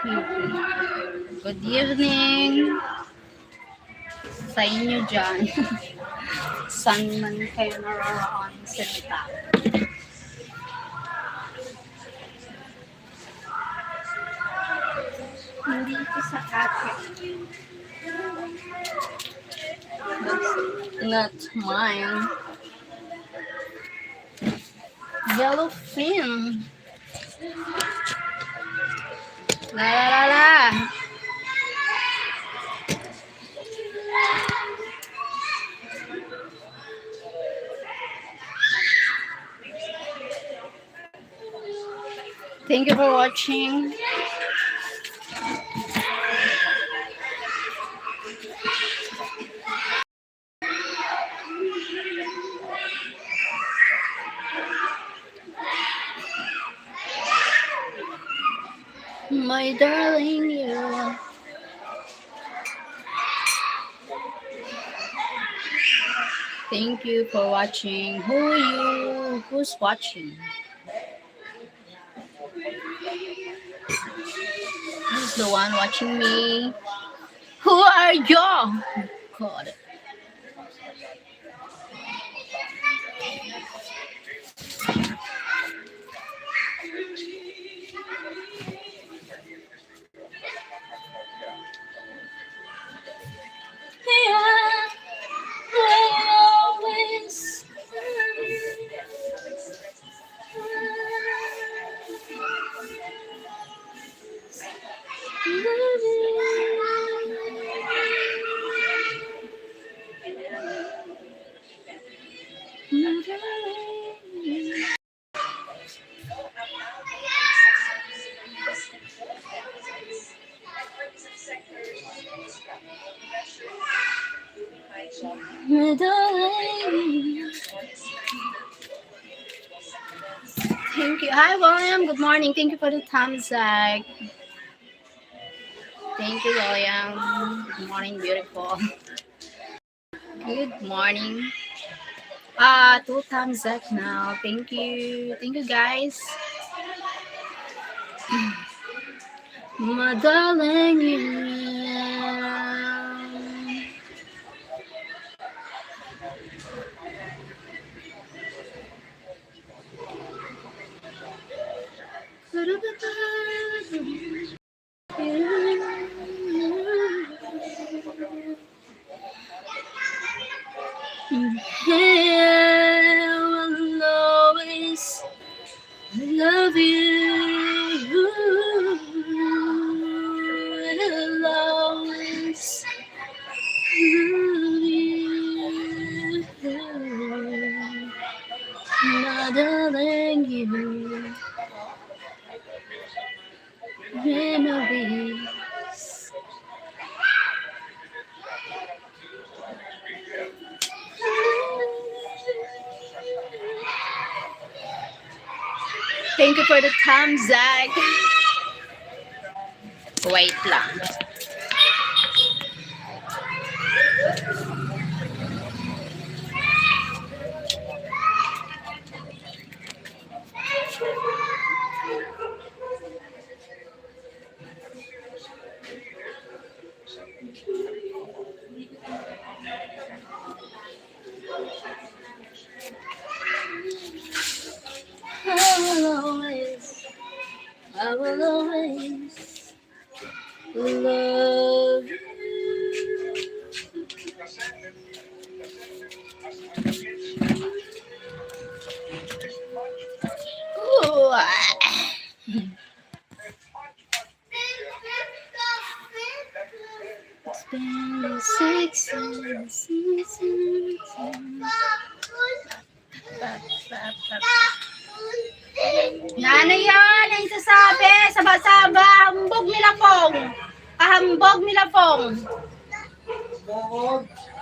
Good evening sa inyo dyan. Saan man kayo naroon sa nita. Hindi ko sa akin. Not mine. Yellowfin. La la la la. Thank you for watching. My darling, you. Thank you for watching. Who are you? Who's watching? Who's the one watching me? Who are you? God. Thank you. Hi, William. Good morning. Thank you for the thumbs up. Thank you, William. Good morning, beautiful. Good morning. 2 thumbs up now. Thank you. Thank you, guys. My darling, I'll always love you. I'll always love you. My darling, you. Memories. Thank you for the thumbs up. Wait lang. I will always love you. Ooh. It's been 6 seasons. Nana yan, ang sasabi, saba-saba, hambog nila pong. Kahambog nila pong.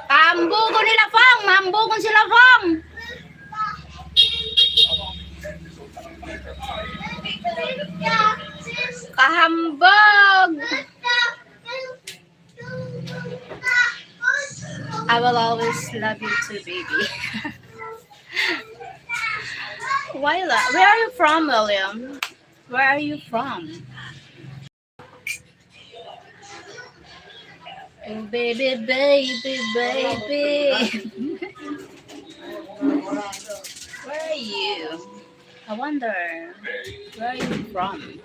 Kahambogon nila pong, mahambogon sila pong. Kahambog. I will always love you too, baby. Where are you from, William? Where are you from? Oh, baby, baby, baby. Where are you? I wonder, where are you from?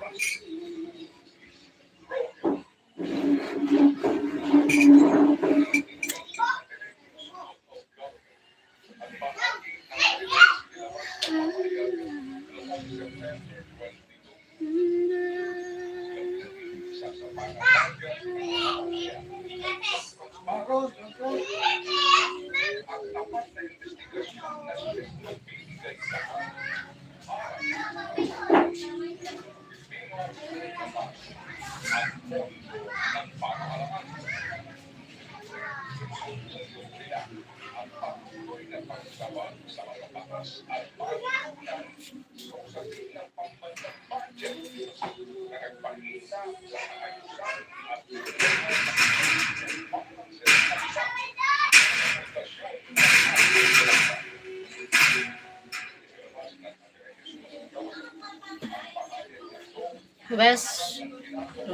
West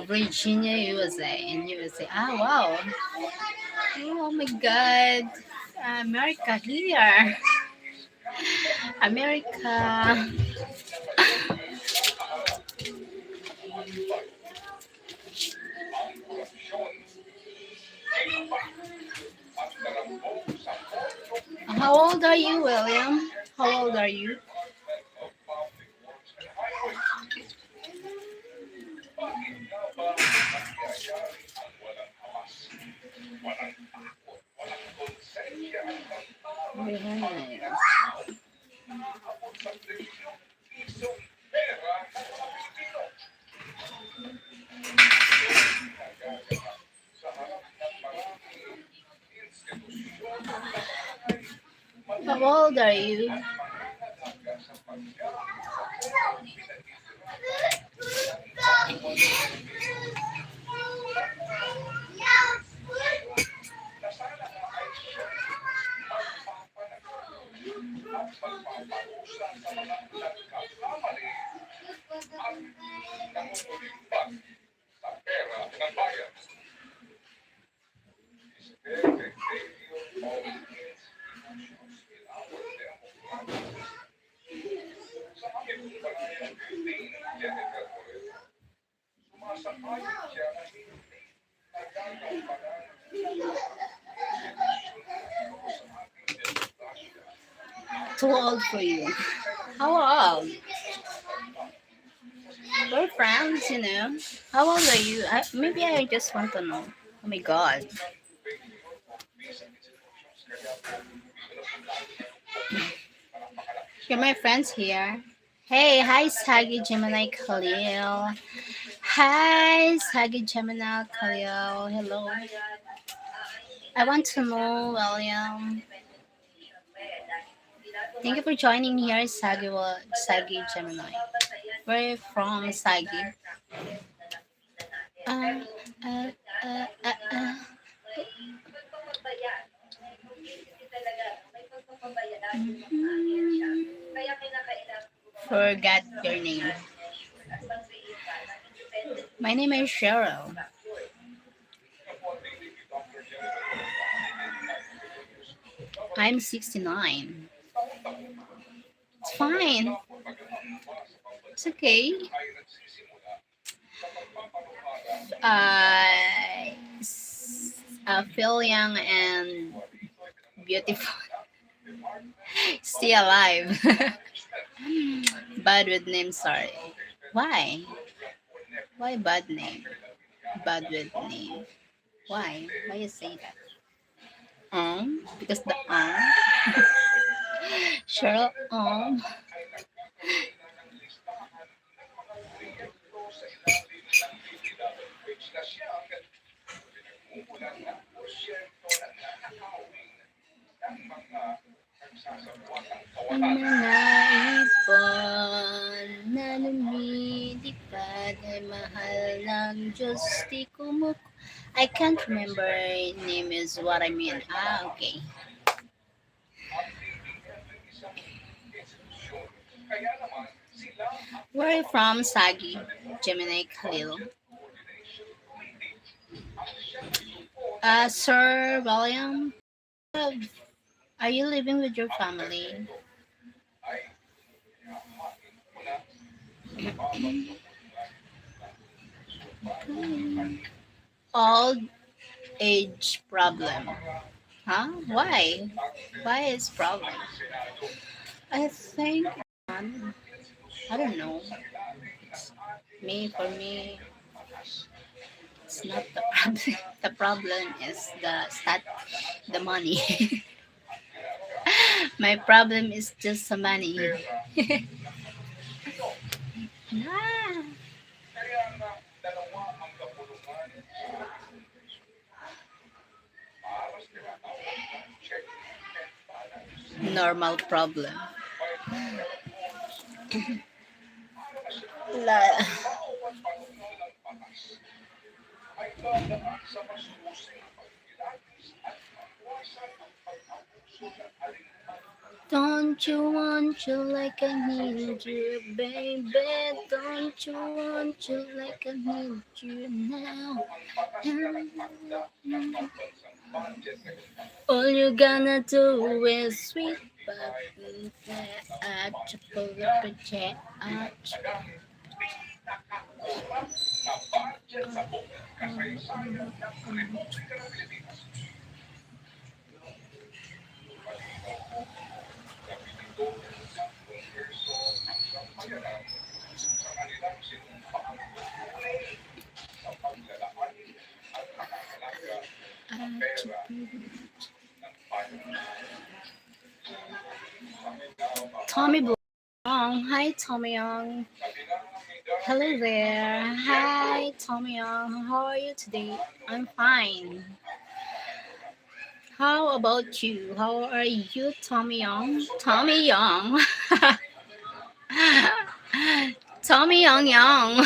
Virginia, USA, in USA. Ah, wow. Oh my God. America here. America. How old are you, William? How old are you? How old are you? Too old for you. How old? We're friends, you know. How old are you? Maybe I just want to know. Oh my God. You're my friends here. Hey, hi, Sagi Gemini Khalil. Hi, Sagi Gemini Khalil. Hello. I want to know, William. Thank you for joining here, Sagi Gemini. Where are you from, Sagi? Uh, uh, uh, uh, uh. Mhm. Forgot your name. My name is Cheryl. I'm 69. It's fine. It's okay. I feel young and beautiful. Still alive. Bad with name, sorry. Why? Why bad name? Bad with name. Why? Why you say that? Because the Sheryl Ohm. Ang mga ipon na lumilipad ay mahal ng Diyos di I can't remember name is what I mean. Ah, okay. Where are you from, Sagi? Gemini Khalil. Sir William, uh, are you living with your family? Old age problem. Huh? Why? Why is problem? I think I don't know. For me, it's not the problem. The problem is the money. My problem is just the money. Ah, normal problem. La- Don't you want you like I need you, baby? Don't you want you like I need you now? All you gonna do is sweet button at chocolate Tommy Young. Hi, Tommy Young. Hello there. Hi, Tommy Young. How are you today? I'm fine. How about you? How are you, Tommy Young? Tommy Young. Tommy Young Young.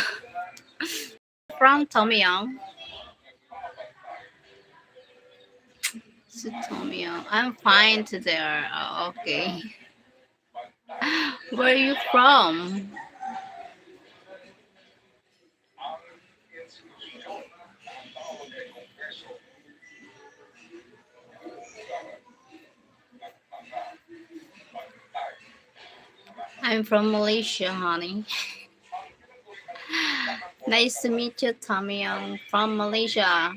From Tommy Young. So Tommy Young. I'm fine today. Oh, okay. Where are you from? I'm from Malaysia, honey. Nice to meet you, Tommy Young from Malaysia.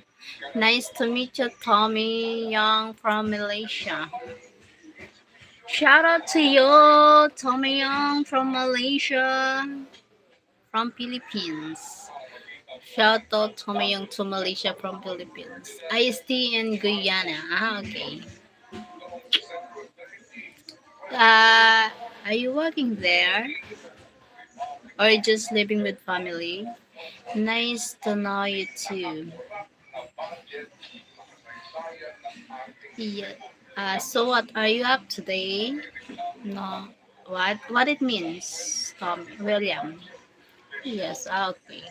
Nice to meet you, Tommy Young from Malaysia. Shout out to you, Tommy Young from Malaysia, from Philippines. Shout out Tommy Young to Malaysia from Philippines. I stay in Guyana. Ah, okay. Uh, are you working there or just living with family? Nice to know you too. Yeah. So what are you up today? No. What it means, Tom William? Yes. Okay.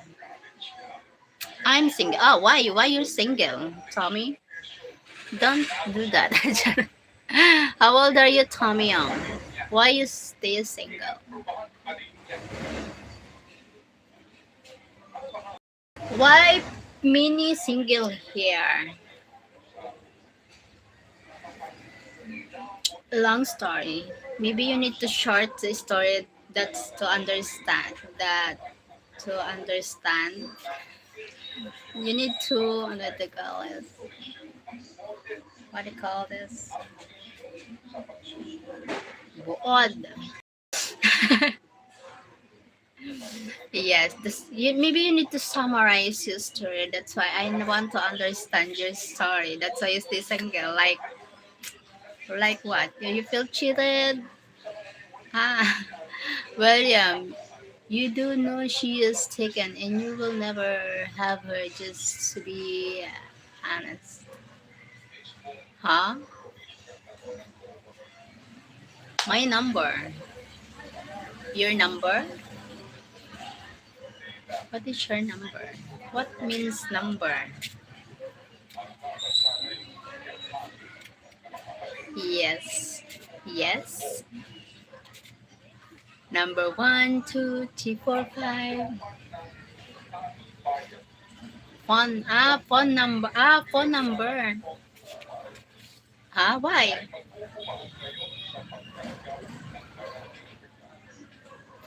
I'm single. Oh, why? Why you're single, Tommy? Don't do that. How old are you, Tommy Young? Why you stay single? Why mini single here? Long story. Maybe you need to short the story. That's to understand that to understand. You need to what they call it? What do you call this? Buod. Yes, maybe you need to summarize your story. That's why I want to understand your story. That's why you stay single. Like what? You feel cheated? Ah, William, you do know she is taken, and you will never have her. Just to be honest, huh? My number, your number. What is your number? What means number? Yes, yes. Number 1, 2, 3, 4, 5. Phone number. Why?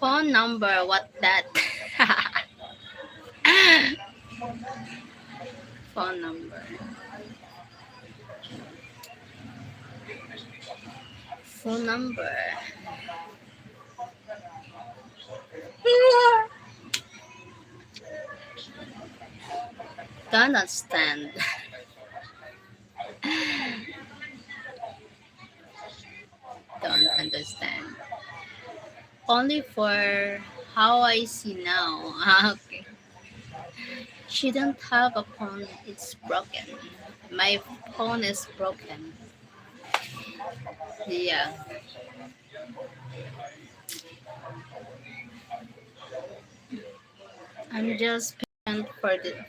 Phone number, what that? Phone number. Phone number. Don't understand. Don't understand. Only for how I see now. Okay. She don't have a phone. It's broken. My phone is broken. Yeah. I'm just patient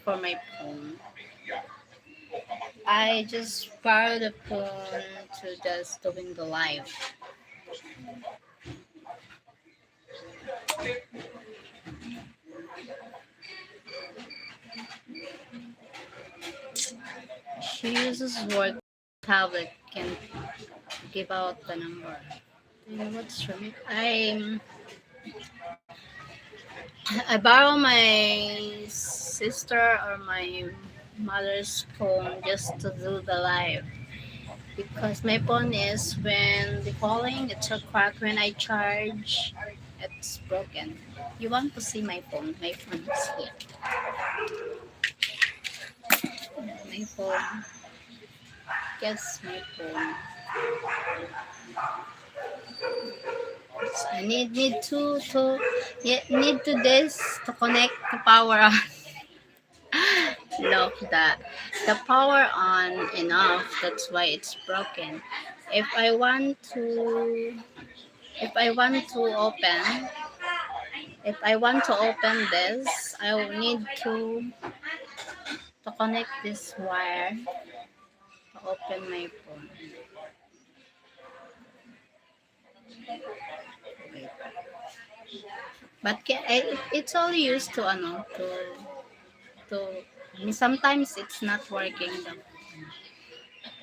for my phone. I just borrow the phone to just doing the live. She uses work tablet. Can give out the number. You know what's wrong? I borrow my sister or my mother's phone just to do the live because my phone is when the calling it's a crack when I charge it's broken. You want to see my phone? My phone is here. My phone. Guess my phone. I need to this to connect the power on. No, the power on enough. That's why it's broken. If I want to if I want to open if I want to open this, I will need to connect this wire to open my phone. Wait. But it's all used to sometimes it's not working.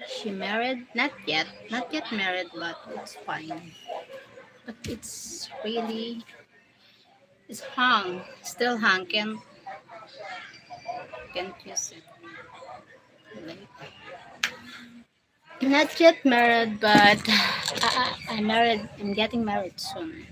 She married? Not yet married, but it's fine. But it's really it's hung, still hung. Can't use it. Like, not yet married, but I'm married. I'm getting married soon.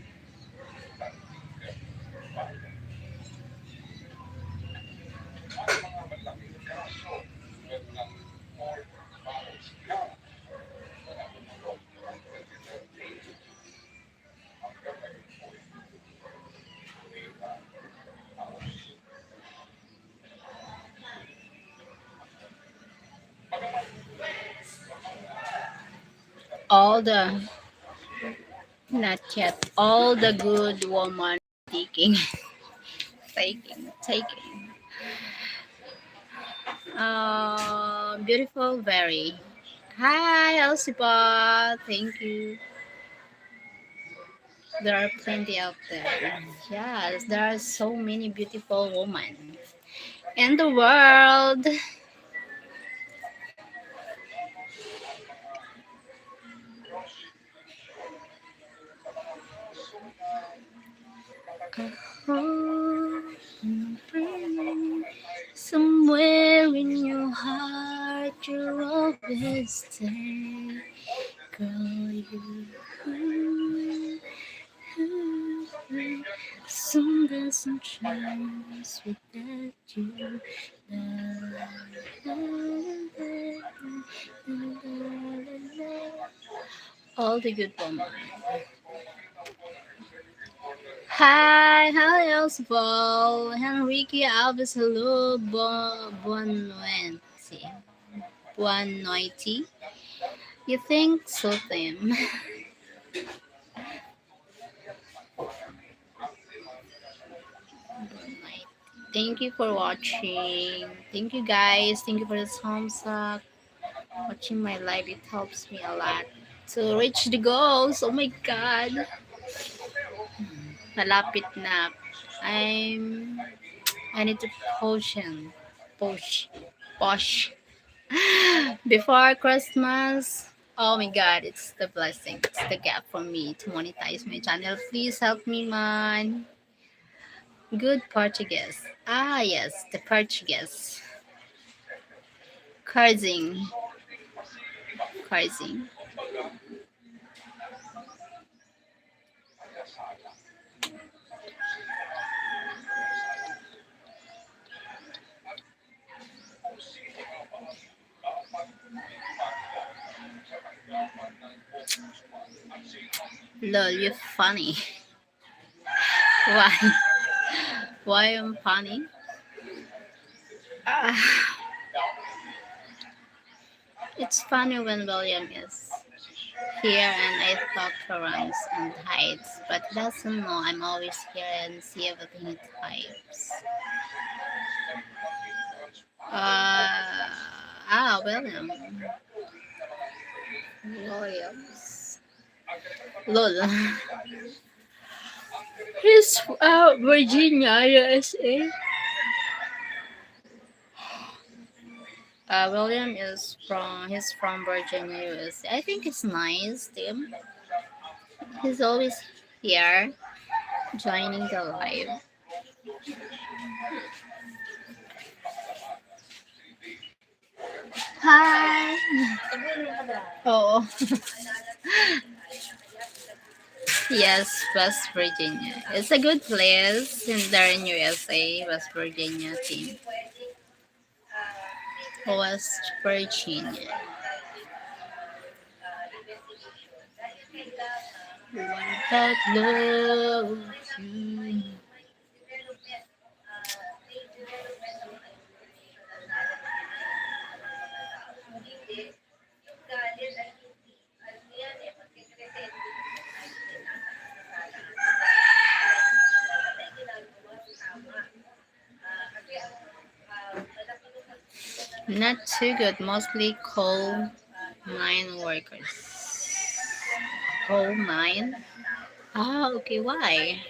All the not yet. All the good woman taking, taking. Beautiful, very. Hi, Elsipa. Thank you. There are plenty out there. Yes, there are so many beautiful women in the world. Oh, somewhere in your heart, you'll always stay, girl. Sun doesn't shines without you. La, la, la. All the good women. Hi, Oswald, Henrique Alves, hello, buon noite. You think so, Tim? Thank you for watching. Thank you, guys. Thank you for the thumbs up. Watching my live, it helps me a lot to reach the goals. Oh my God. Malapit na. I need to potion. Posh. Posh. Before Christmas. Oh my god, it's the blessing. It's the gap for me to monetize my channel. Please help me, man. Good Portuguese. Ah, yes, the Portuguese. Cursing. Cursing. Lol, you funny. Why? Why I'm funny? Ah, it's funny when William is here and I talk to runs and hides, but doesn't know I'm always here and see everything he types. William. Williams. Lol. He's Virginia, USA. William is he's from Virginia, USA. I think it's nice, Tim. He's always here, joining the live. Hi. Oh, yes, West Virginia. It's a good place in there in USA, West Virginia team. West Virginia. What about love? You? Not too good. Mostly coal mine workers. Coal mine? Ah, okay. Why?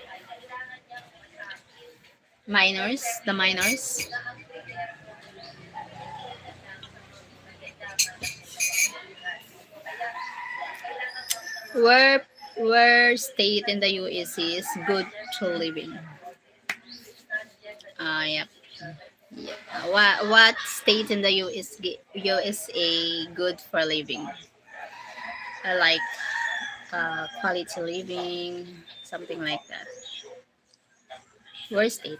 Miners? The miners? Where state in the US is good to live in? Yep. Yep. What state in the USA good for living? Like quality living, something like that. Where state?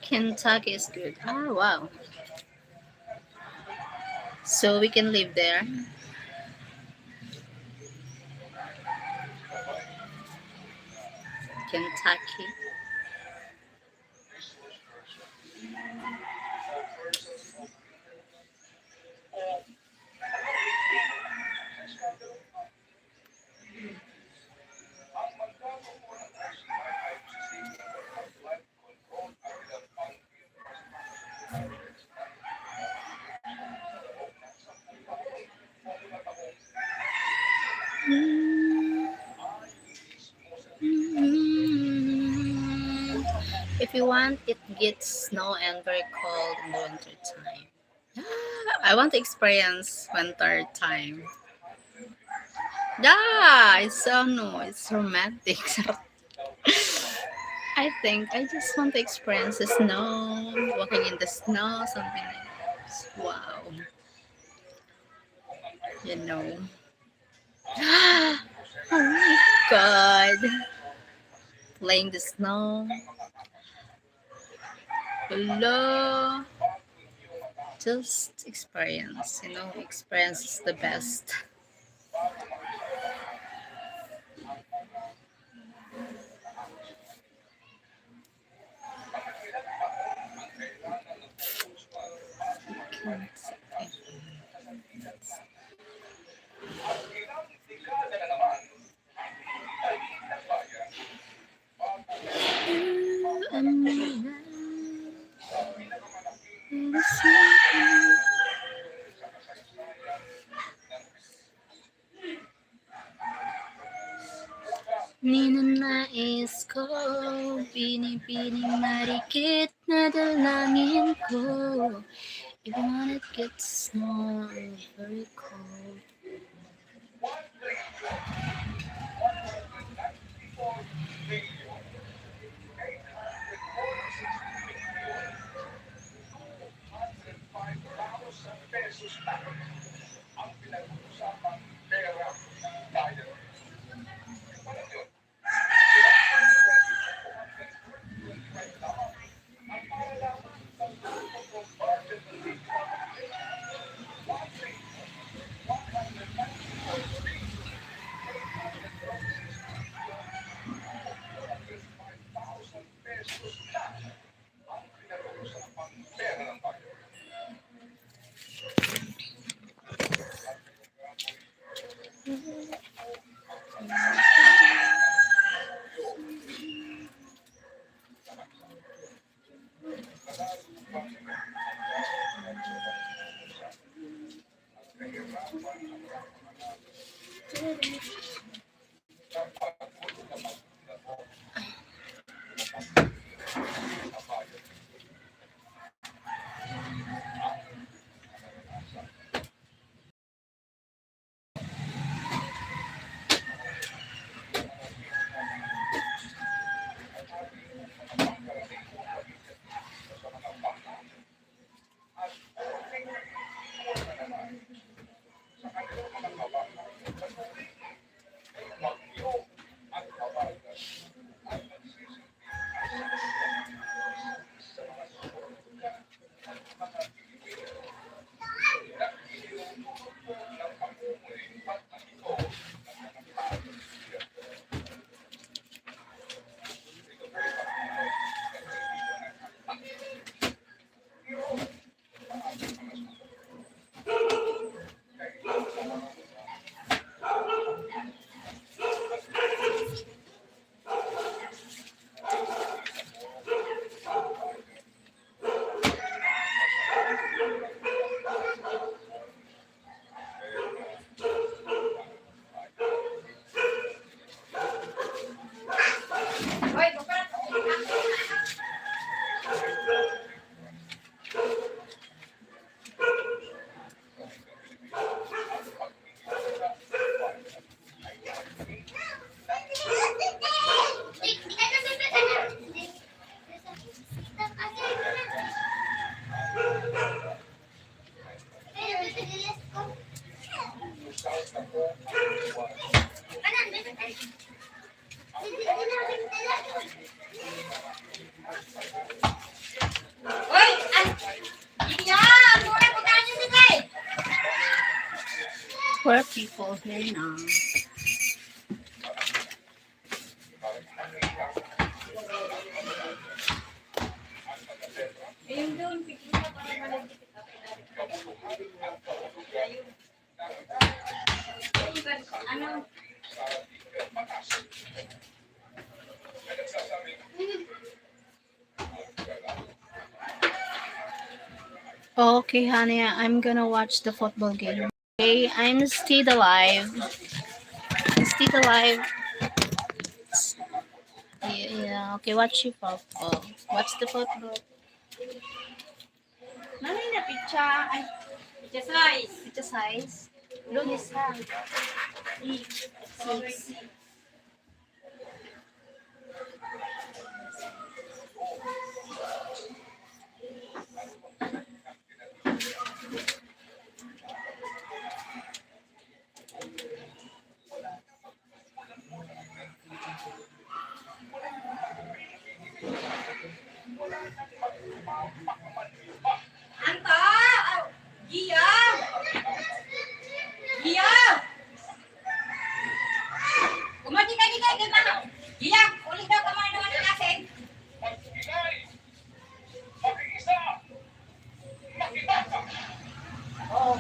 Kentucky is good. Ah, wow. So we can live there. Kentucky. Mm. If you want, it gets snow and very cold in the winter time. I want to experience winter time. Yeah, it's so no, it's romantic. I think I just want to experience the snow, walking in the snow, something like this. Wow, you know. Oh my god, playing the snow. Hello. Just experience, experience is the best. when it gets small, very cold. Poor people here now. Okay, honey, I'm gonna watch the football game. Okay, I'm still alive. I'm still alive. Yeah, okay, watch your football. Watch the football. Nanay na pizza. Ay, pizza size. Pizza size. Lunes ha. Six. Anta! Giyang! Giyang! Kumati ka dito, di ba? Giyang, ulit daw kamay naman ng asin. Oo.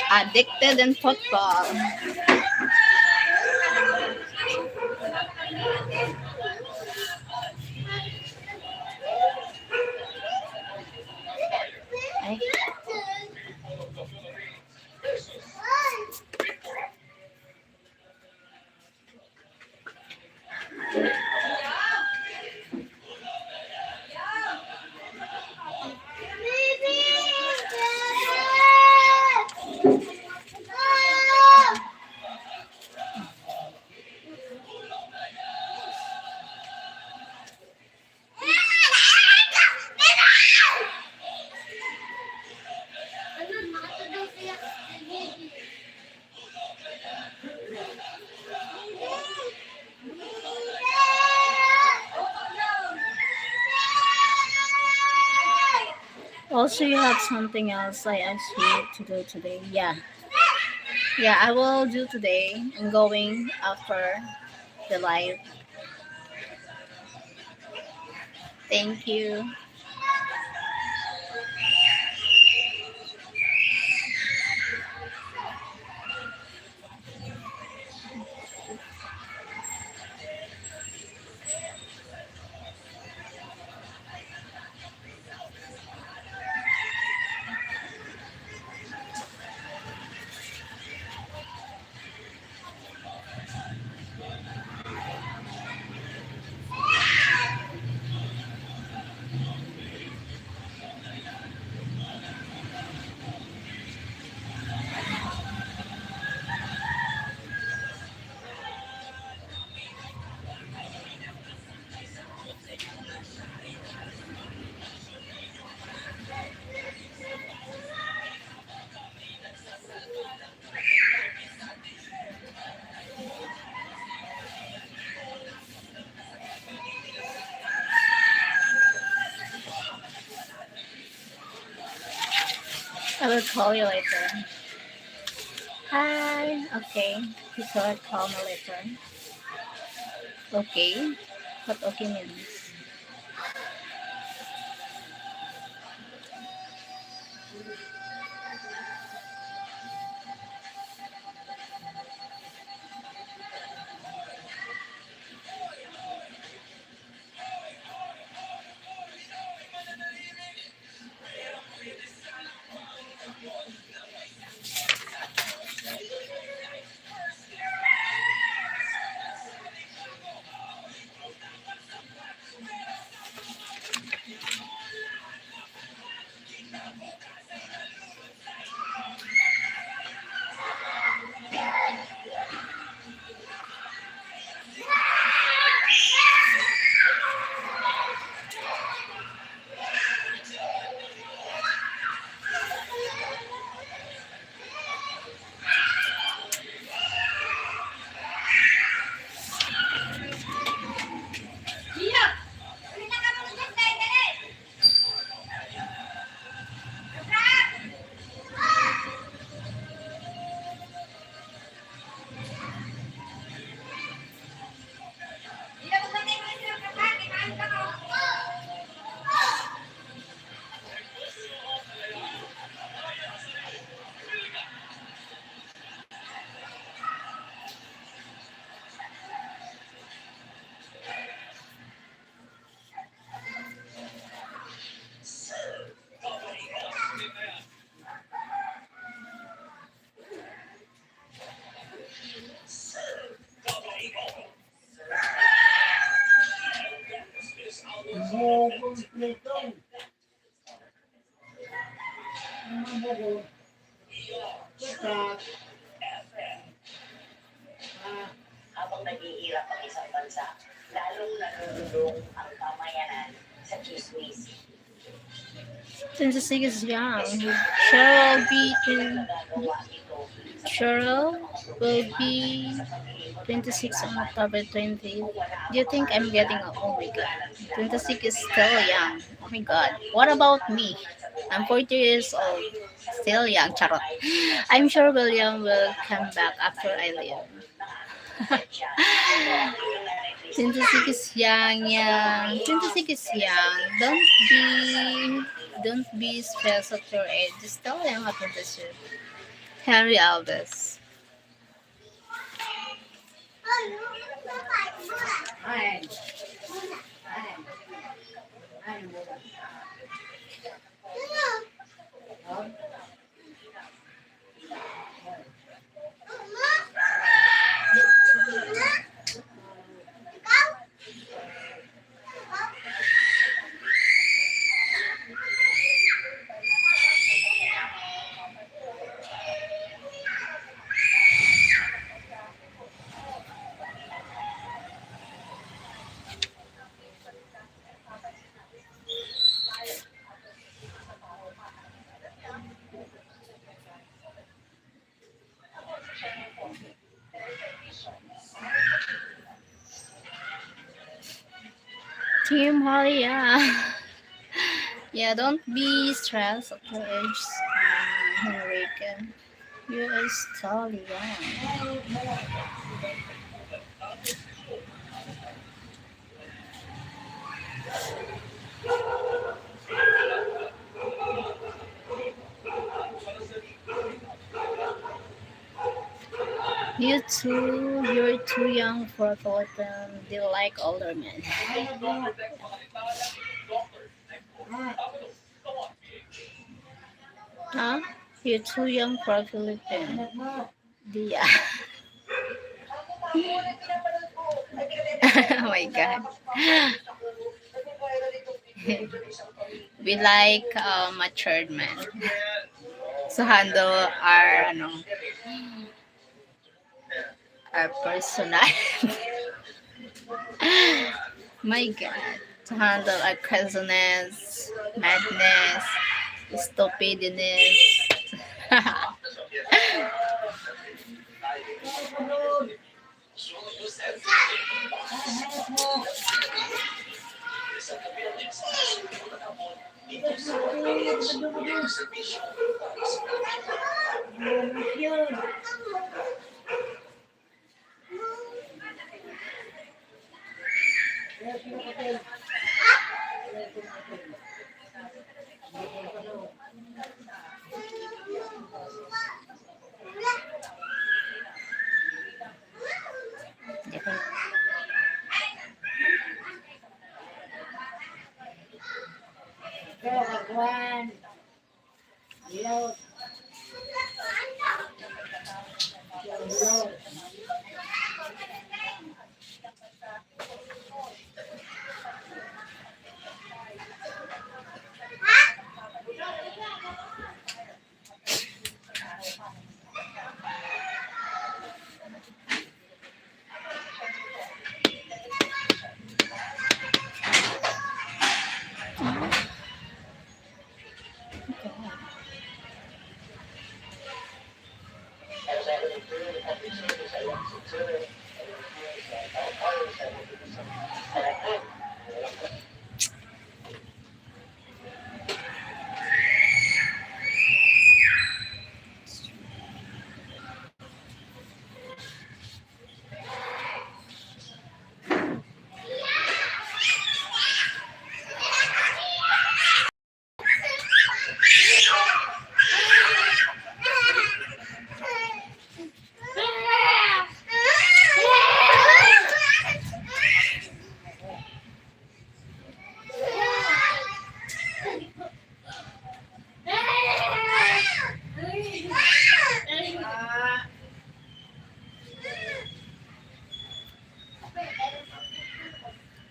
Addicted in football. Ay. Also, you have something else I asked you to do today. Yeah, yeah, I will do today. I'm going after the live. Thank you. I will call you later. Hi. Okay. You could call me later. Okay. What okay means? Iya. Uli na ka mo dyan, dali, dali. Iya, magandang mo sila kapag, ikaan ka mo. Habang naghihirap ang isang bansa, lalong nalululong ang pamayanan sa chismis. 26 is young. Cheryl be Nagagawa ito sa Cheryl will be sa pag-iikot 26 on October 20. Do you think I'm getting oh my god. 26 is still young. Oh my god. What about me? I'm 40 years old. Still young. Charot. I'm sure William will come back after I leave. 26 is young, yeah. 26 is young. Don't be stressed at your age. Still young at 26. Henry Alves. Team Holly, yeah. Yeah, don't be stressed at your age, Henrika. You're still young. You're too young for a Philippine. They like older men. Huh? You're too young for a Philippine. Yeah. Oh my god. We like matured men to handle our personality. My god. To handle our craziness, madness, stupidness.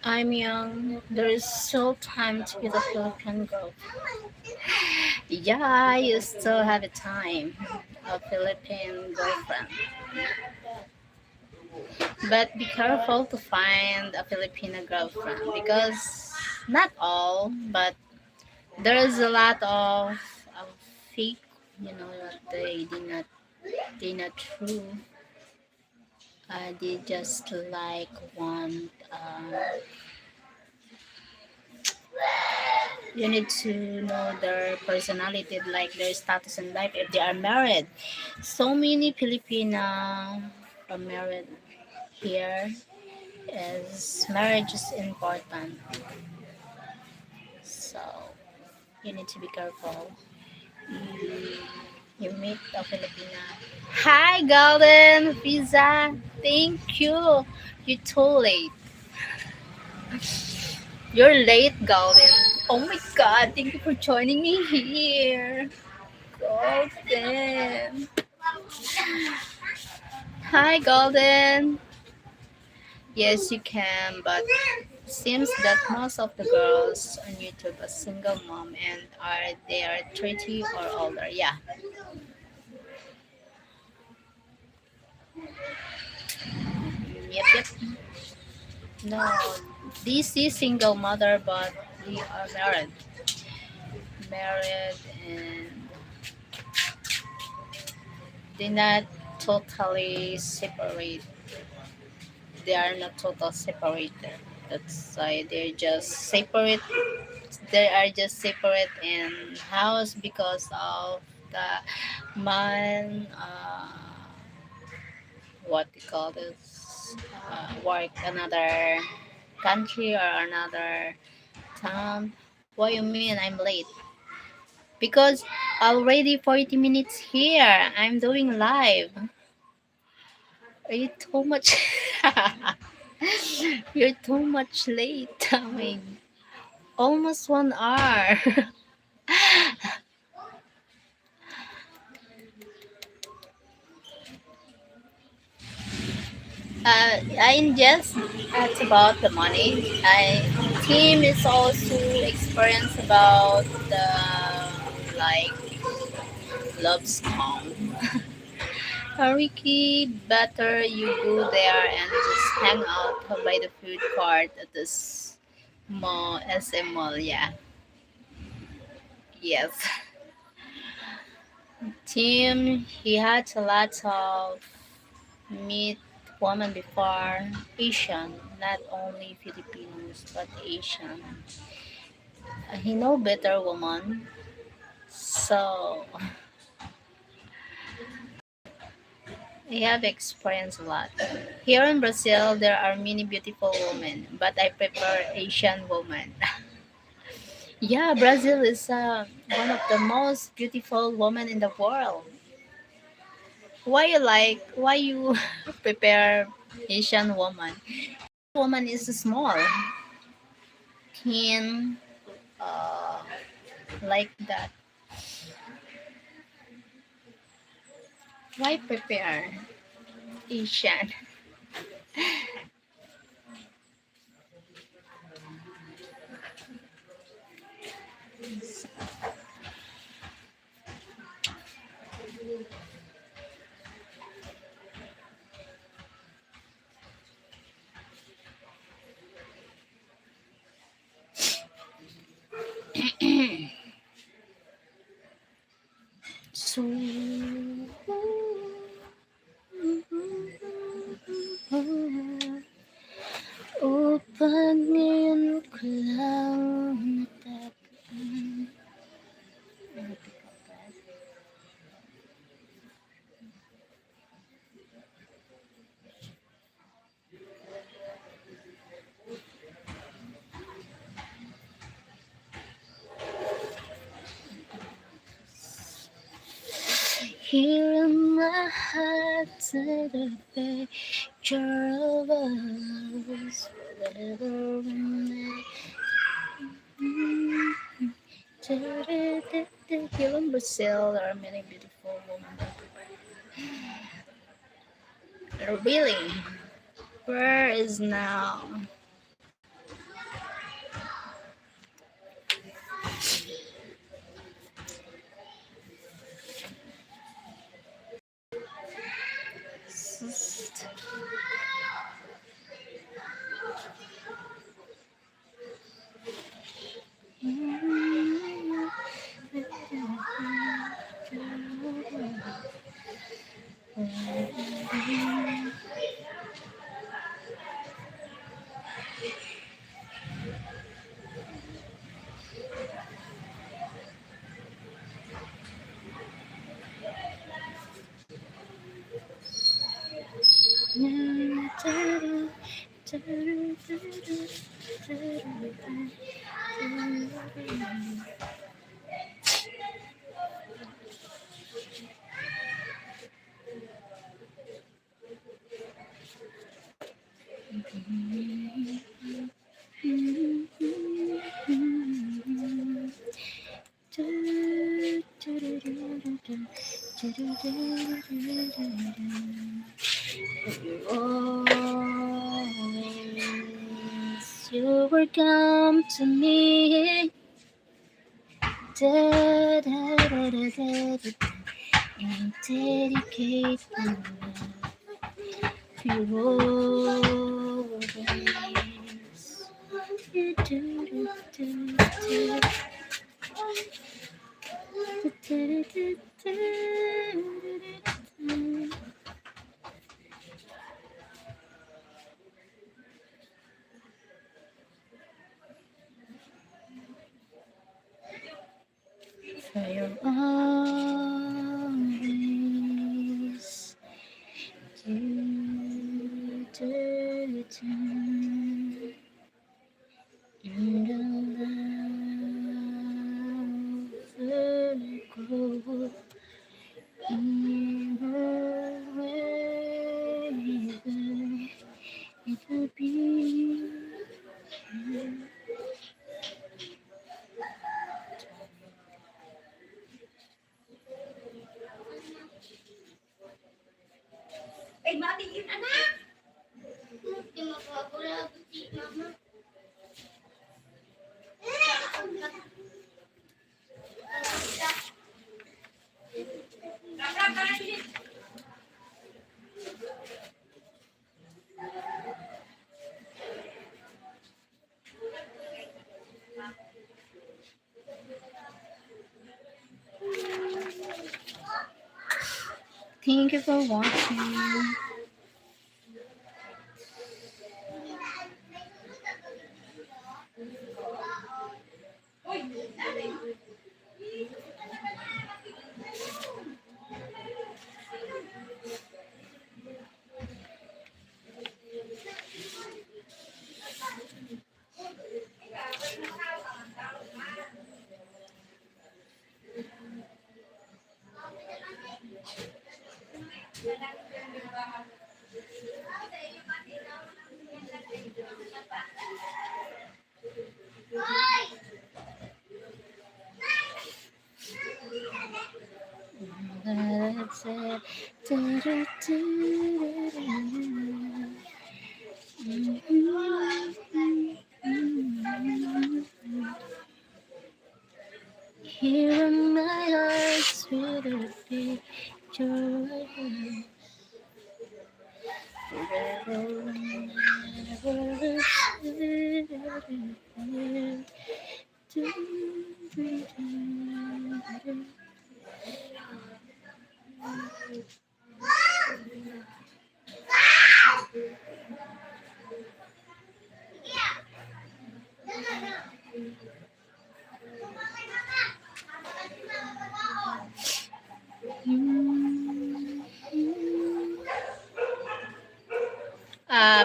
I'm young. There is still time to be the Philippine girl. Yeah, you still have a time. A Philippine girlfriend. But be careful to find a Filipino girlfriend because not all, but there's a lot of fake, they not true. They just like want. You need to know their personality, like their status in life, if they are married. So many Filipina are married here, as marriage is important. So you need to be careful. You, you meet a Filipina. Hi, Golden Pizza. Thank you. You're too late. You're late, Golden. Oh my God! Thank you for joining me here, Golden. Hi, Golden. Yes, you can, but seems that most of the girls on YouTube are single mom and they are 30 or older. Yeah. Yep, yep. No, this is single mother, but they are married, and they not totally separate. They are not total separated. That's why they're just separate They are just separate in house because of the man. What we call this? Work another country or another town. What you mean? I'm late because already 40 minutes here. I'm doing live. Are you too much? You're too much late. I mean, almost 1 hour. I just asked about the money. Team is also experienced about the like love song. Ricky, better you go there and just hang out by the food court at this mall, SM mall. Yeah, yes. Tim, he had a lot of meet women before, Asian, not only Filipinos but Asian. He know better woman, so he have experienced a lot. Here in Brazil, there are many beautiful women, but I prefer Asian women. Yeah, Brazil is one of the most beautiful women in the world. Why you prepare Asian woman? Woman is small, thin, uh, like that. Why prepare Asian? So upang ngayon ko lang natagpuan. Here in my heart, to the picture of us, whatever we met. Here in Brazil, there are many beautiful women. Really, where is now? Always you were come to me. Da, da, da, da, da, da, and dedicate my love to you always. Do, do, do, do, do, do, do, do. And the love grows in her way. It will be. Eh, matigil anak. Rap, ka na, bilis. Thank you for watching. Uy, dali. Here in my heart, with a picture.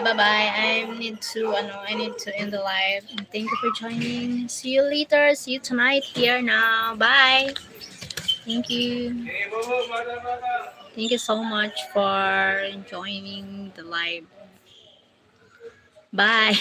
Bye bye. I need to end the live. Thank you for joining. See you later. See you tonight here now. Bye. Thank you. Thank you so much for joining the live. Bye.